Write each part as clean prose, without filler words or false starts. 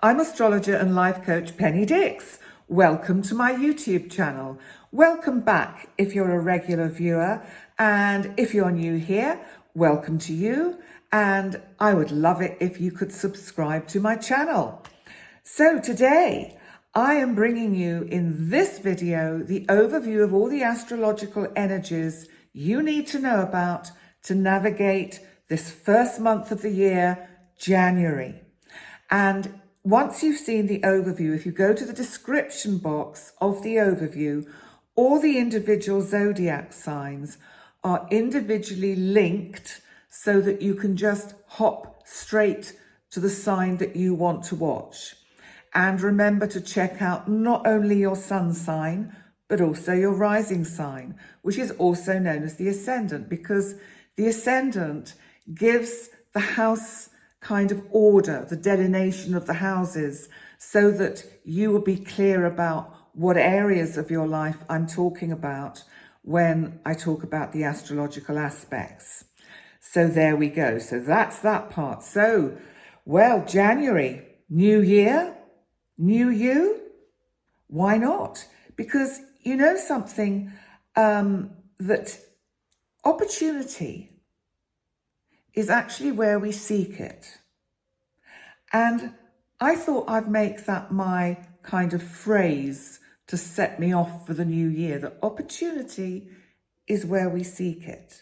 I'm astrologer and life coach Penny Dix. Welcome to my YouTube channel. Welcome back if you're a regular viewer, and if you're new here, welcome to you. And I would love it if you could subscribe to my channel. So today I am bringing you in this video the overview of all the astrological energies you need to know about to navigate this first month of the year, January. And once you've seen the overview, if you go to the description box of the overview, all the individual zodiac signs are individually linked so that you can just hop straight to the sign that you want to watch. And remember to check out not only your sun sign, but also your rising sign, which is also known as the ascendant, because the ascendant gives the house kind of order, the delineation of the houses, so that you will be clear about what areas of your life I'm talking about when I talk about the astrological aspects. So there we go. So that's that part. So, well, January, new year, new you. Why not? Because you know something, that opportunity is actually where we seek it. And I thought I'd make that my kind of phrase to set me off for the new year, that opportunity is where we seek it.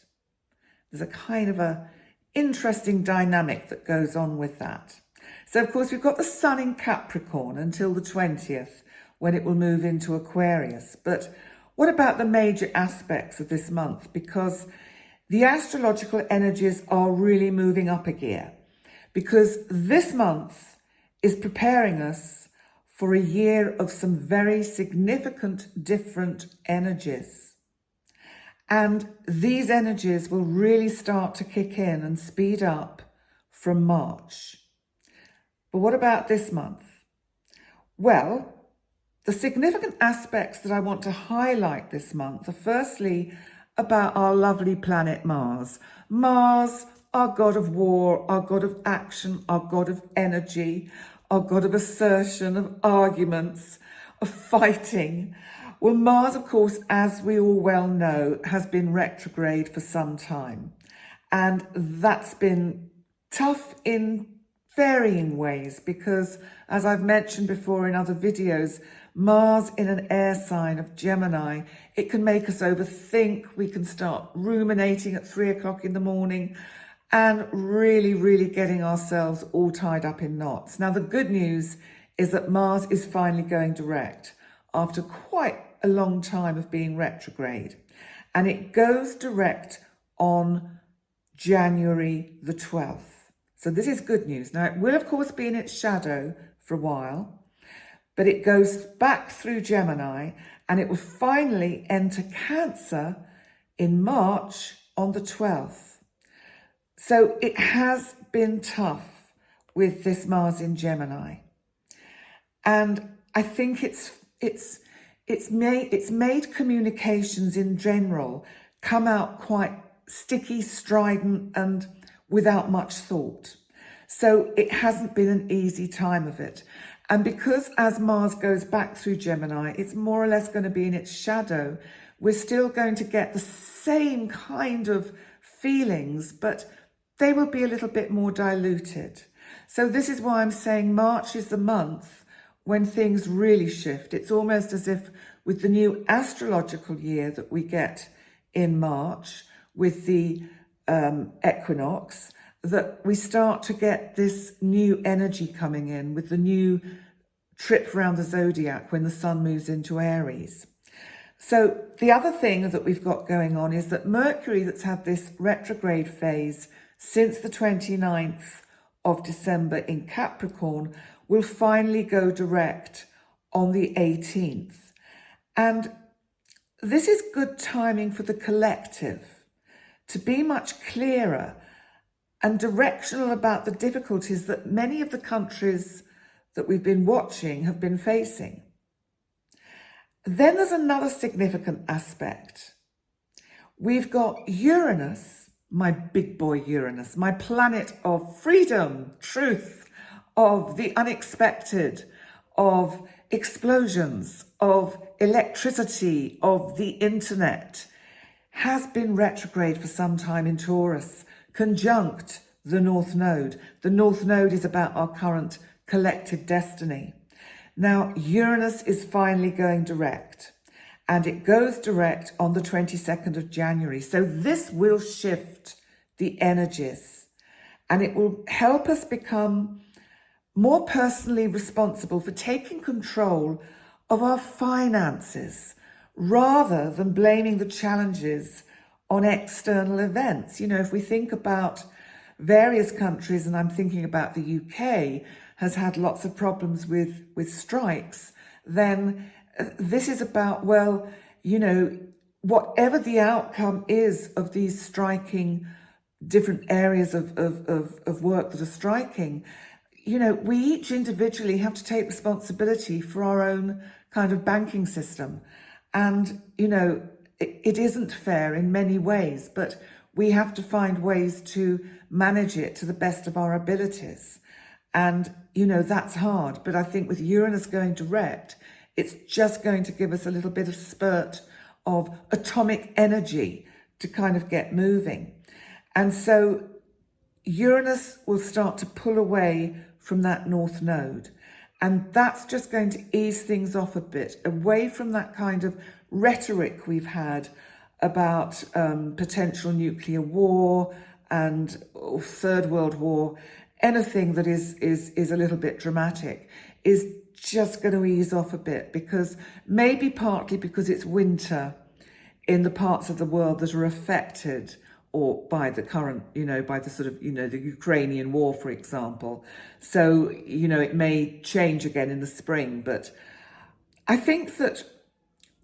There's a kind of a interesting dynamic that goes on with that. So of course we've got the sun in Capricorn until the 20th, when it will move into Aquarius. But what about the major aspects of this month? Because the astrological energies are really moving up a gear, because this month is preparing us for a year of some very significant different energies. And these energies will really start to kick in and speed up from March. But what about this month? Well, the significant aspects that I want to highlight this month are firstly about our lovely planet Mars. Mars, our god of war, our god of action, our god of energy, our god of assertion, of arguments, of fighting. Well, Mars, of course, as we all well know, has been retrograde for some time. And that's been tough in varying ways because, as I've mentioned before in other videos, Mars in an air sign of Gemini, it can make us overthink. We can start ruminating at 3 o'clock in the morning and really getting ourselves all tied up in knots. Now, the good news is that Mars is finally going direct after quite a long time of being retrograde. And it goes direct on January the 12th. So this is good news. Now, it will, of course, be in its shadow for a while, but it goes back through Gemini and it will finally enter Cancer in March on the 12th. So it has been tough with this Mars in Gemini. And I think it's made communications in general come out quite sticky, strident, and without much thought. So it hasn't been an easy time of it. And because as Mars goes back through Gemini, it's more or less going to be in its shadow, we're still going to get the same kind of feelings, but they will be a little bit more diluted. So this is why I'm saying March is the month when things really shift. It's almost as if with the new astrological year that we get in March, with the equinox, that we start to get this new energy coming in with the new trip around the zodiac when the sun moves into Aries. So the other thing that we've got going on is that Mercury, that's had this retrograde phase since the 29th of December in Capricorn, will finally go direct on the 18th. And this is good timing for the collective to be much clearer and directional about the difficulties that many of the countries that we've been watching have been facing. Then there's another significant aspect. We've got Uranus, my big boy Uranus, my planet of freedom, truth, of the unexpected, of explosions, of electricity, of the internet, has been retrograde for some time in Taurus, conjunct the North Node. The North Node is about our current collective destiny. Now, Uranus is finally going direct, and it goes direct on the 22nd of January. So this will shift the energies, and it will help us become more personally responsible for taking control of our finances, rather than blaming the challenges on external events. You know, if we think about various countries, and I'm thinking about the UK, has had lots of problems with strikes, then this is about, well, you know, whatever the outcome is of these striking different areas of work that are striking, you know, we each individually have to take responsibility for our own kind of banking system. And, you know, it isn't fair in many ways, but we have to find ways to manage it to the best of our abilities. And, you know, that's hard. But I think with Uranus going direct, it's just going to give us a little bit of spurt of atomic energy to kind of get moving. And so Uranus will start to pull away from that North Node. And that's just going to ease things off a bit, away from that kind of rhetoric we've had about potential nuclear war and Third World War. Anything that is a little bit dramatic is just going to ease off a bit, because maybe partly because it's winter in the parts of the world that are affected or by the current, you know, by the sort of, you know, the Ukrainian war, for example. So, you know, it may change again in the spring. But I think that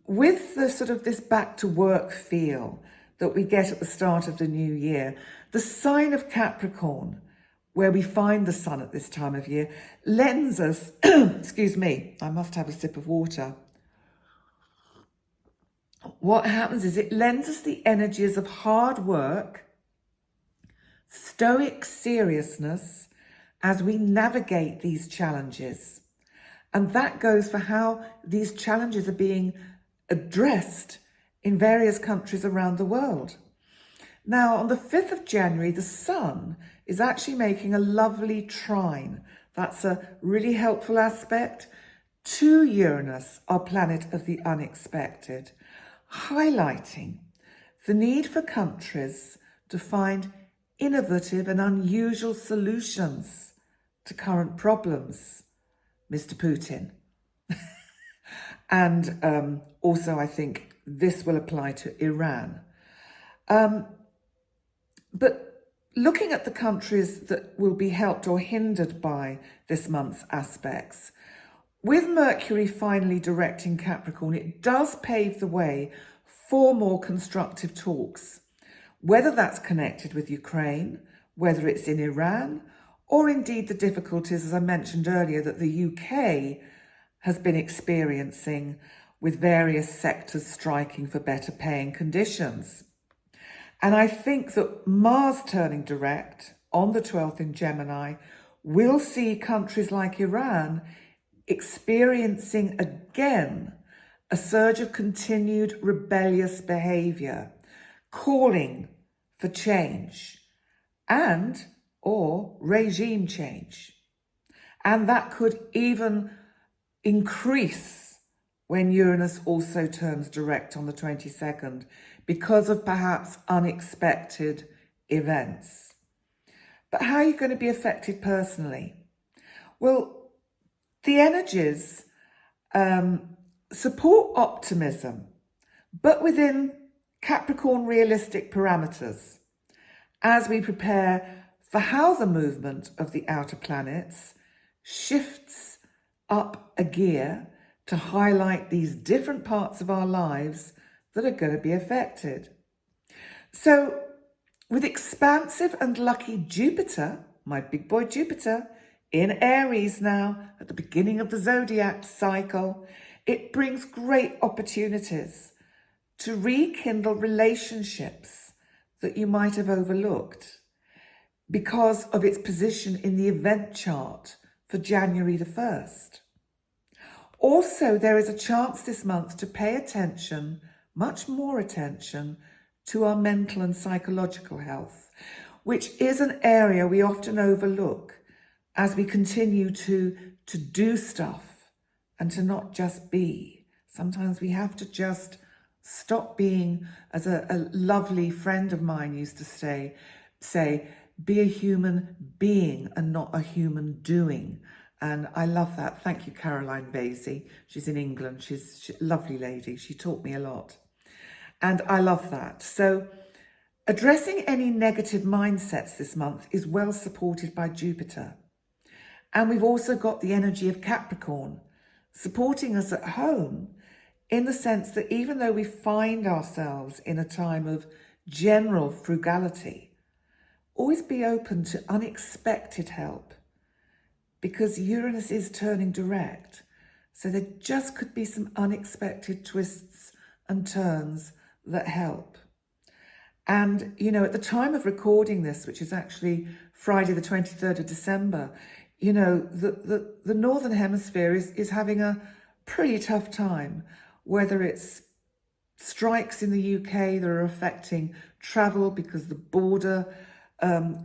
with the sort of this back to work feel that we get at the start of the new year, the sign of Capricorn, where we find the sun at this time of year, lends us, excuse me, I must have a sip of water. What happens is it lends us the energies of hard work, stoic seriousness as we navigate these challenges. And that goes for how these challenges are being addressed in various countries around the world. Now, on the 5th of January, the sun is actually making a lovely trine. That's a really helpful aspect to Uranus, our planet of the unexpected, highlighting the need for countries to find innovative and unusual solutions to current problems, Mr. Putin. And also, I think this will apply to Iran. But looking at the countries that will be helped or hindered by this month's aspects, with Mercury finally directing Capricorn, it does pave the way for more constructive talks, whether that's connected with Ukraine, whether it's in Iran, or indeed the difficulties, as I mentioned earlier, that the UK has been experiencing with various sectors striking for better paying conditions. And I think that Mars turning direct on the 12th in Gemini will see countries like Iran experiencing again a surge of continued rebellious behaviour, calling for change and or regime change. And that could even increase when Uranus also turns direct on the 22nd because of perhaps unexpected events. But how are you going to be affected personally? Well, the energies support optimism, but within Capricorn realistic parameters, as we prepare for how the movement of the outer planets shifts up a gear to highlight these different parts of our lives that are going to be affected. So with expansive and lucky Jupiter, my big boy Jupiter, in Aries now at the beginning of the zodiac cycle, it brings great opportunities to rekindle relationships that you might have overlooked because of its position in the event chart for January the 1st. Also, there is a chance this month to pay attention, much more attention, to our mental and psychological health, which is an area we often overlook as we continue to do stuff and to not just be. Sometimes we have to just stop being, as a lovely friend of mine used to say, be a human being and not a human doing. And I love that. Thank you, Caroline Vasey. She's in England. She's a lovely lady. She taught me a lot. And I love that. So addressing any negative mindsets this month is well supported by Jupiter. And we've also got the energy of Capricorn supporting us at home, in the sense that even though we find ourselves in a time of general frugality, always be open to unexpected help, because Uranus is turning direct. So there just could be some unexpected twists and turns that help. And, you know, at the time of recording this, which is actually Friday the 23rd of December, you know, the Northern Hemisphere is having a pretty tough time, whether it's strikes in the UK that are affecting travel because the border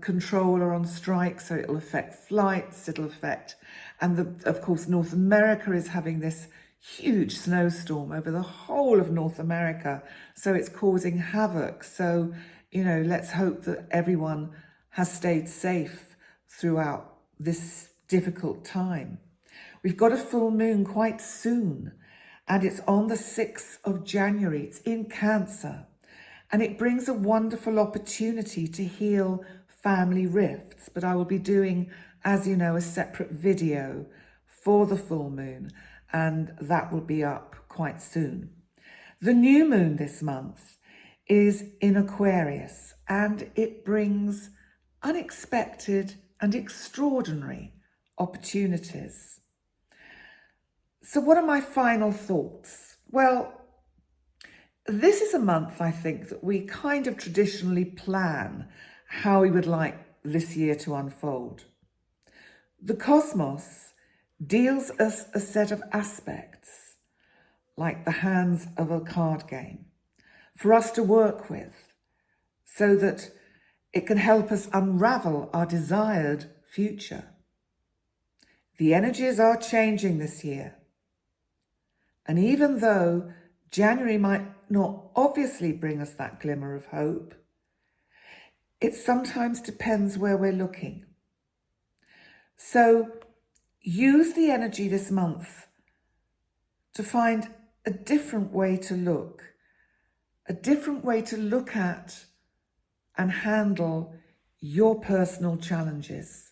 control are on strike, so it'll affect flights, it'll affect, and of course North America is having this huge snowstorm over the whole of North America, so it's causing havoc. So, you know, let's hope that everyone has stayed safe throughout this difficult time. We've got a full moon quite soon, and it's on the 6th of January. It's in Cancer, and it brings a wonderful opportunity to heal family rifts. But I will be doing, as you know, a separate video for the full moon, and that will be up quite soon. The new moon this month is in Aquarius, and it brings unexpected and extraordinary opportunities. So what are my final thoughts? Well, this is a month, I think, that we kind of traditionally plan how we would like this year to unfold. The cosmos deals us a set of aspects, like the hands of a card game, for us to work with, so that it can help us unravel our desired future. The energies are changing this year. And even though January might not obviously bring us that glimmer of hope, it sometimes depends where we're looking. So use the energy this month to find a different way to look at and handle your personal challenges.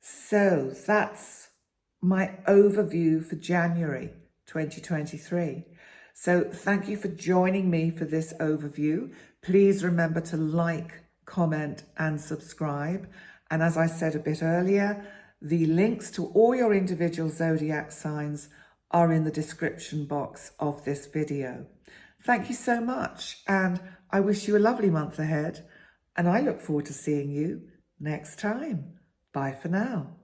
So that's my overview for January 2023. So thank you for joining me for this overview. Please remember to like, comment and subscribe. And as I said a bit earlier, the links to all your individual zodiac signs are in the description box of this video. Thank you so much, and I wish you a lovely month ahead, and I look forward to seeing you next time. Bye for now.